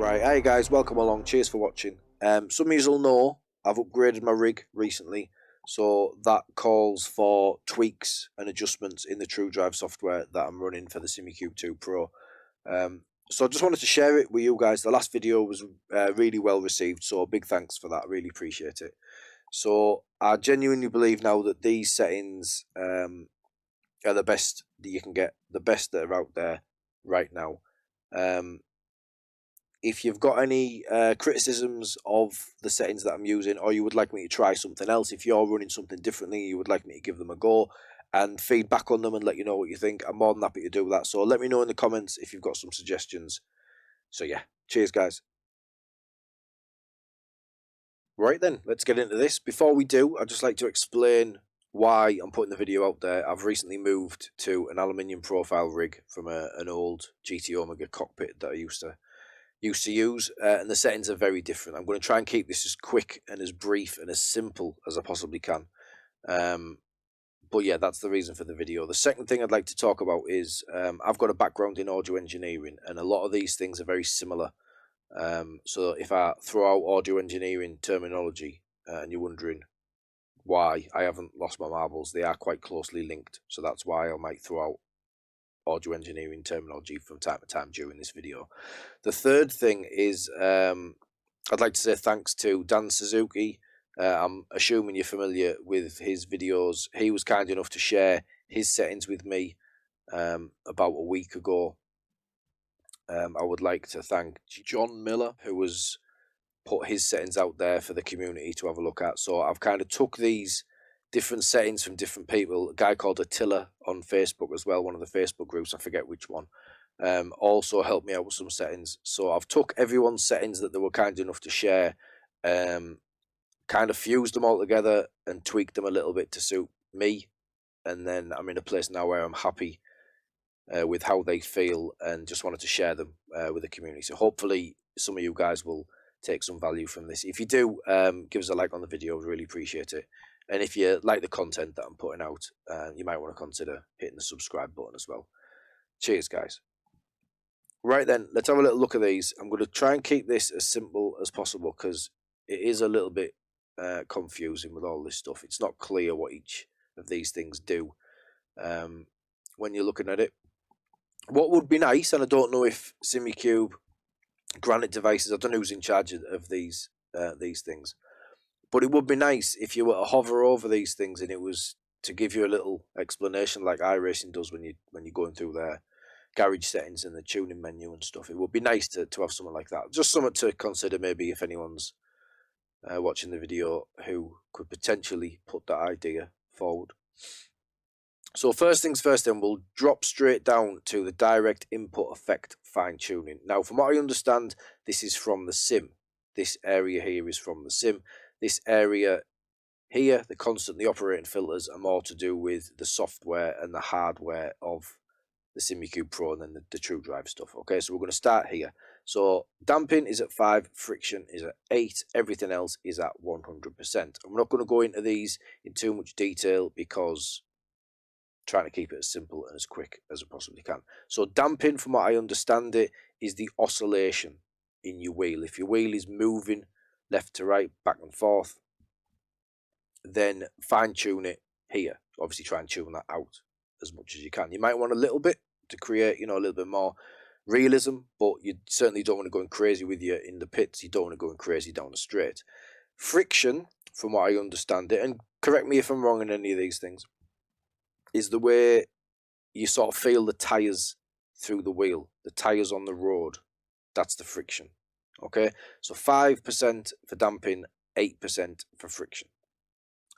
Right, hey guys, welcome along, cheers for watching. Some of you will know I've upgraded my rig recently, so that calls for tweaks and adjustments in the TrueDrive software that I'm running for the Simucube 2 Pro. So I just wanted to share it with you guys. The last video was really well received, so big thanks for that, I really appreciate it. So I genuinely believe now that these settings are the best that you can get, the best that are out there right now. If you've got any criticisms of the settings that I'm using, or you would like me to try something else, if you're running something differently, you would like me to give them a go and feedback on them and let you know what you think, I'm more than happy to do that. So let me know in the comments if you've got some suggestions. So yeah, cheers guys. Right then, let's get into this. Before we do, I'd just like to explain why I'm putting the video out there. I've recently moved to an aluminium profile rig from an old GT Omega cockpit that I used to use, and the settings are very different. I'm going to try and keep this as quick and as brief and as simple as I possibly can. But yeah, that's the reason for the video. The second thing I'd like to talk about is I've got a background in audio engineering, and a lot of these things are very similar. So if I throw out audio engineering terminology and you're wondering why I haven't lost my marbles, they are quite closely linked. So that's why I might throw out audio engineering terminology from time to time during this video. The third thing is I'd like to say thanks to Dan Suzuki. I'm assuming you're familiar with his videos. He was kind enough to share his settings with me about a week ago. I would like to thank John Miller, who has put his settings out there for the community to have a look at. So I've kind of took these different settings from different people. A guy called Attila on Facebook as well, one of the Facebook groups, I forget which one, also helped me out with some settings. So I've took everyone's settings that they were kind enough to share, kind of fused them all together and tweaked them a little bit to suit me, and then I'm in a place now where I'm happy with how they feel and just wanted to share them with the community. So hopefully some of you guys will take some value from this. If you do, give us a like on the video, I'd really appreciate it. And if you like the content that I'm putting out, you might want to consider hitting the subscribe button as well. Cheers, guys. Right then, let's have a little look at these. I'm going to try and keep this as simple as possible because it is a little bit confusing with all this stuff. It's not clear what each of these things do when you're looking at it. What would be nice, and I don't know if Simucube, Granite Devices, I don't know who's in charge of these things, but it would be nice if you were to hover over these things and it was to give you a little explanation like iRacing does when you're going through their garage settings and the tuning menu and stuff. It would be nice to have something like that. Just something to consider maybe if anyone's watching the video who could potentially put that idea forward. So first things first then, we'll drop straight down to the direct input effect fine-tuning. Now, from what I understand, this is from the sim. This area here is from the sim. This area here, the constantly operating filters, are more to do with the software and the hardware of the Simucube Pro and then the TrueDrive stuff. Okay, so we're going to start here. So damping is at 5, friction is at 8, everything else is at 100%. I'm not going to go into these in too much detail because trying to keep it as simple and as quick as I possibly can. So damping, from what I understand it, is the oscillation in your wheel. If your wheel is moving left to right, back and forth, then fine tune it here. Obviously try and tune that out as much as you can. You might want a little bit to create, a little bit more realism, but you certainly don't want to go crazy with you in the pits. You don't want to go crazy down the straight. Friction, from what I understand it, and correct me if I'm wrong in any of these things, is the way you sort of feel the tyres through the wheel, the tyres on the road. That's the friction. Okay, so 5% for damping, 8% for friction.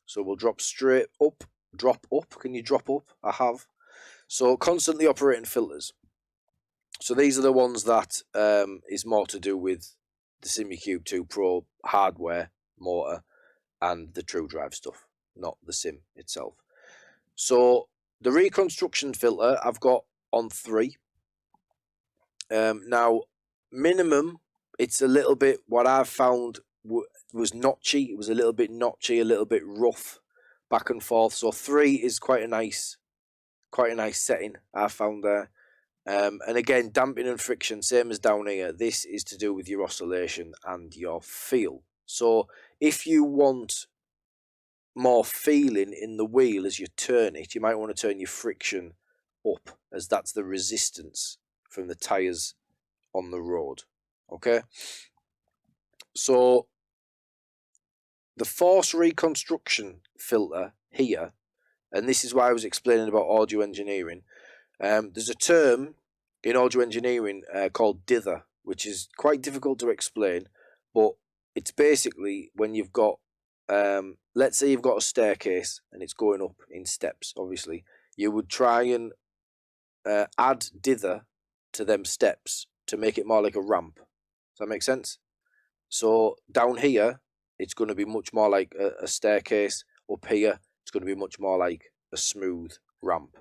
So we'll drop straight up, drop up. Can you drop up? I have. So constantly operating filters. So these are the ones that is more to do with the Simucube 2 Pro hardware, motor, and the TrueDrive stuff, not the sim itself. So the reconstruction filter I've got on 3. Now, minimum, it's a little bit, what I've found was notchy. It was a little bit notchy, a little bit rough, back and forth. So 3 is quite a nice setting I found there. And again, damping and friction, same as down here. This is to do with your oscillation and your feel. So if you want more feeling in the wheel as you turn it, you might want to turn your friction up, as that's the resistance from the tyres on the road. Okay, so the force reconstruction filter here, and this is why I was explaining about audio engineering. There's a term in audio engineering called dither, which is quite difficult to explain, but it's basically when you've got, let's say you've got a staircase and it's going up in steps, obviously, you would try and add dither to them steps to make it more like a ramp. Does that make sense? So down here, it's going to be much more like a staircase. Up here, it's going to be much more like a smooth ramp.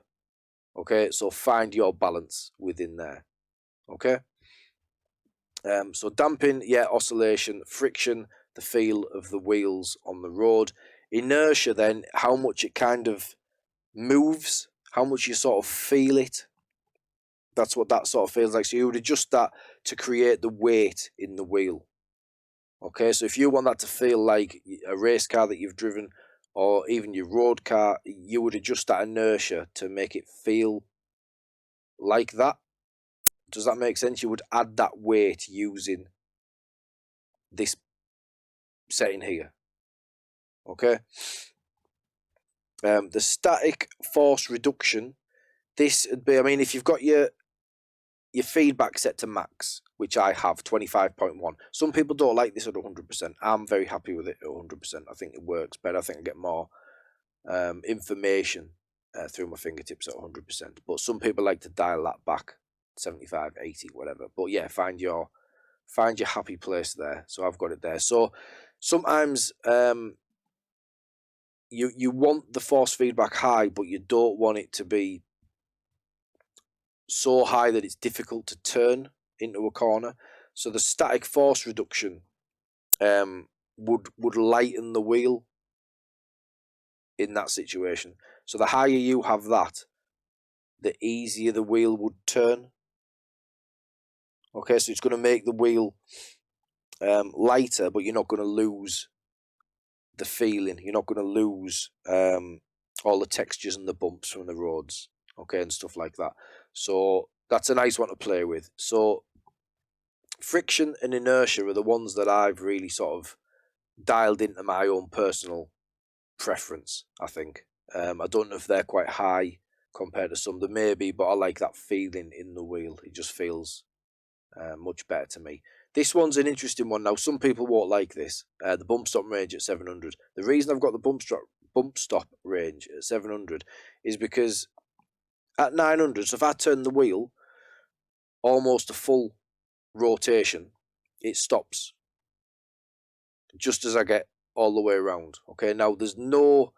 Okay, so find your balance within there. Okay, so damping, yeah, oscillation, friction, the feel of the wheels on the road. Inertia, then, how much it kind of moves, how much you sort of feel it. That's what that sort of feels like. So you would adjust that to create the weight in the wheel. Okay, so if you want that to feel like a race car that you've driven, or even your road car, you would adjust that inertia to make it feel like that. Does that make sense? You would add that weight using this setting here. Okay. The static force reduction. This would be, I mean, if you've got your feedback set to max, which I have, 25.1. Some people don't like this at 100%. I'm very happy with it at 100%. I think it works better. I think I get more information through my fingertips at 100%. But some people like to dial that back, 75, 80, whatever. But yeah, find your happy place there. So I've got it there. So sometimes you want the force feedback high, but you don't want it to be so high that it's difficult to turn into a corner. So the static force reduction would lighten the wheel in that situation. So the higher you have that, the easier the wheel would turn. Okay, so it's going to make the wheel lighter, but you're not going to lose the feeling. You're not going to lose all the textures and the bumps from the roads, okay, and stuff like that. So that's a nice one to play with. So friction and inertia are the ones that I've really sort of dialed into my own personal preference, I think. I don't know if they're quite high compared to some. There may be, but I like that feeling in the wheel. It just feels much better to me. This one's an interesting one. Now, some people won't like this. The bump stop range at 700. The reason I've got the bump stop range at 700 is because at 900, so if I turn the wheel almost a full rotation, it stops just as I get all the way around. Okay, now there's no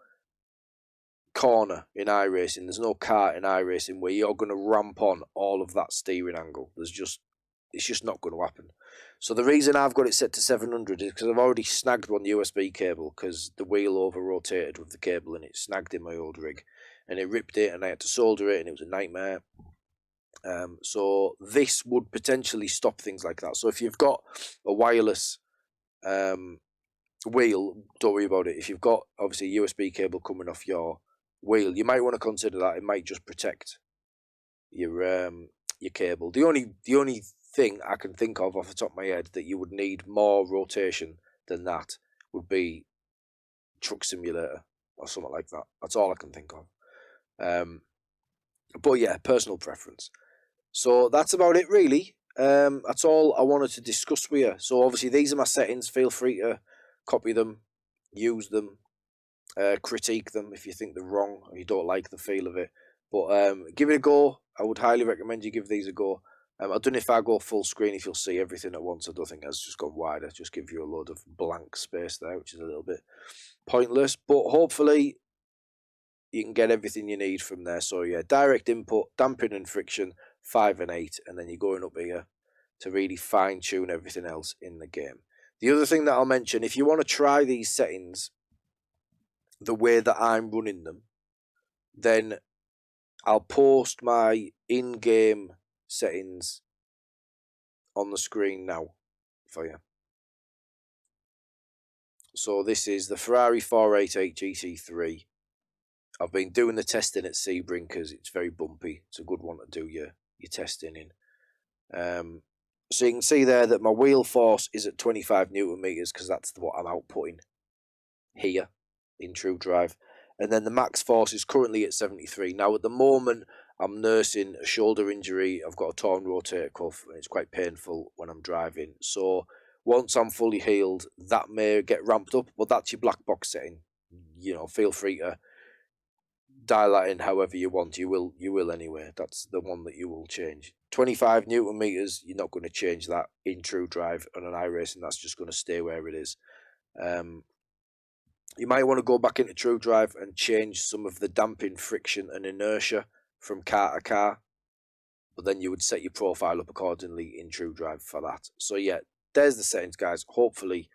corner in iRacing, there's no car in iRacing where you're going to ramp on all of that steering angle. It's just not going to happen. So the reason I've got it set to 700 is because I've already snagged one USB cable because the wheel over-rotated with the cable and it snagged in my old rig. And it ripped it and I had to solder it and it was a nightmare. So this would potentially stop things like that. So if you've got a wireless wheel, don't worry about it. If you've got, obviously, a USB cable coming off your wheel, you might want to consider that. It might just protect your cable. The only thing I can think of off the top of my head that you would need more rotation than that would be Truck Simulator or something like that. That's all I can think of. But yeah, personal preference. So that's about it, really. That's all I wanted to discuss with you. So obviously these are my settings. Feel free to copy them, use them, critique them if you think they're wrong or you don't like the feel of it. But give it a go. I would highly recommend you give these a go. I don't know if I go full screen if you'll see everything at once. I don't think that's just gone wider. Just give you a load of blank space there, which is a little bit pointless. But hopefully you can get everything you need from there. So yeah, direct input, damping and friction, 5 and 8, and then you're going up here to really fine tune everything else in the game. The other thing that I'll mention, if you want to try these settings the way that I'm running them, then I'll post my in-game settings on the screen now for you. So this is the Ferrari 488 GT3. I've been doing the testing at Sebring because it's very bumpy. It's a good one to do your testing in. So you can see there that my wheel force is at 25 Newton meters because that's what I'm outputting here in True Drive. And then the max force is currently at 73. Now at the moment I'm nursing a shoulder injury. I've got a torn rotator cuff and it's quite painful when I'm driving. So once I'm fully healed, that may get ramped up, but that's your black box setting. You know, feel free to dial that in however you want. You will anyway. That's the one that you will change. 25 Newton meters, you're not going to change that in True Drive on an iRacing. That's just going to stay where it is. You might want to go back into True Drive and change some of the damping, friction and inertia from car to car. But then you would set your profile up accordingly in True Drive for that. So yeah, there's the settings, guys. Hopefully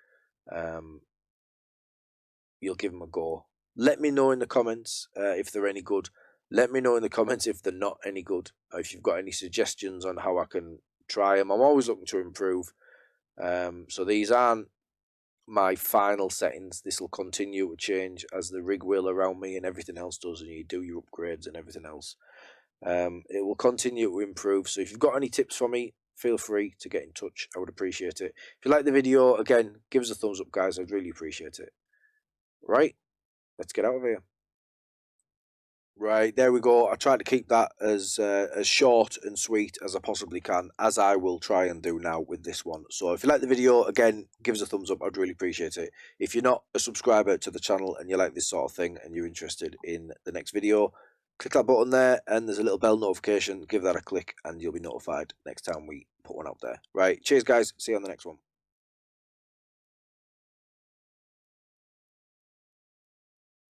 you'll give them a go. Let me know in the comments if they're any good. Let me know in the comments if they're not any good. If you've got any suggestions on how I can try them. I'm always looking to improve. So these aren't my final settings. This will continue to change as the rig will around me and everything else does, and you do your upgrades and everything else. It will continue to improve. So if you've got any tips for me, feel free to get in touch. I would appreciate it. If you like the video, again, give us a thumbs up, guys. I'd really appreciate it. Right, let's get out of here. Right, there we go. I try to keep that as short and sweet as I possibly can, as I will try and do now with this one. So if you like the video, again, give us a thumbs up. I'd really appreciate it. If you're not a subscriber to the channel and you like this sort of thing and you're interested in the next video, click that button there and there's a little bell notification. Give that a click and you'll be notified next time we put one out there. Right, cheers, guys. See you on the next one.